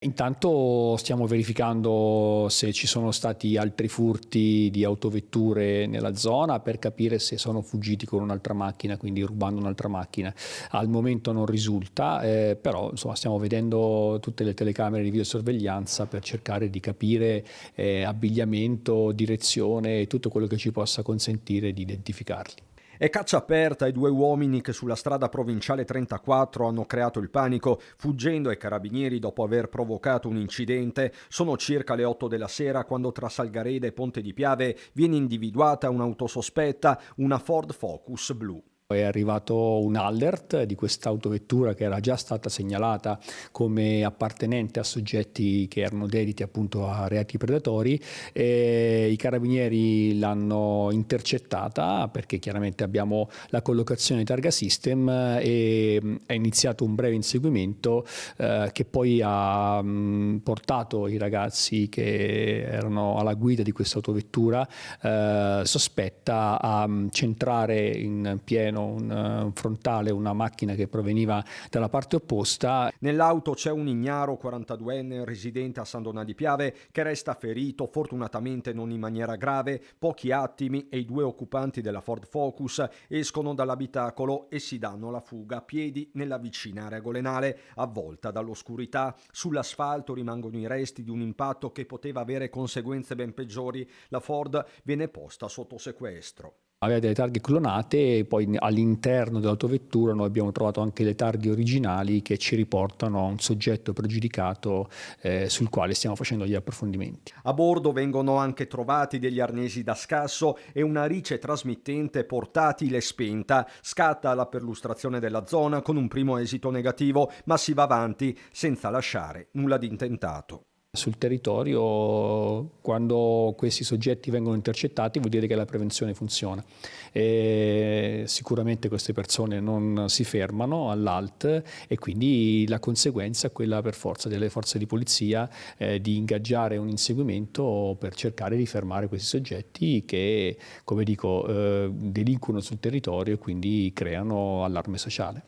Intanto stiamo verificando se ci sono stati altri furti di autovetture nella zona per capire se sono fuggiti con un'altra macchina, quindi rubando un'altra macchina. Al momento non risulta, però insomma, stiamo vedendo tutte le telecamere di videosorveglianza per cercare di capire abbigliamento, direzione e tutto quello che ci possa consentire di identificarli. È caccia aperta ai due uomini che sulla strada provinciale 34 hanno creato il panico, fuggendo ai carabinieri dopo aver provocato un incidente. Sono circa le 8 della sera quando tra Salgareda e Ponte di Piave viene individuata un'auto sospetta, una Ford Focus blu. È arrivato un alert di questa autovettura che era già stata segnalata come appartenente a soggetti che erano dediti appunto a reati predatori e i carabinieri l'hanno intercettata perché chiaramente abbiamo la collocazione targa system e è iniziato un breve inseguimento che poi ha portato i ragazzi che erano alla guida di questa autovettura sospetta a centrare in pieno un frontale, una macchina che proveniva dalla parte opposta. Nell'auto c'è un ignaro 42enne residente a San Donà di Piave che resta ferito, fortunatamente non in maniera grave. Pochi attimi e i due occupanti della Ford Focus escono dall'abitacolo e si danno la fuga a piedi nella vicina area golenale, avvolta dall'oscurità. Sull'asfalto rimangono i resti di un impatto che poteva avere conseguenze ben peggiori. La Ford viene posta sotto sequestro. Aveva delle targhe clonate e poi all'interno dell'autovettura noi abbiamo trovato anche le targhe originali che ci riportano a un soggetto pregiudicato sul quale stiamo facendo gli approfondimenti. A bordo vengono anche trovati degli arnesi da scasso e una rice trasmittente portatile spenta. Scatta la perlustrazione della zona con un primo esito negativo, ma si va avanti senza lasciare nulla di intentato. Sul territorio, quando questi soggetti vengono intercettati, vuol dire che la prevenzione funziona. E sicuramente queste persone non si fermano all'ALT e quindi la conseguenza è quella per forza delle forze di polizia di ingaggiare un inseguimento per cercare di fermare questi soggetti che, come dico, delinquono sul territorio e quindi creano allarme sociale.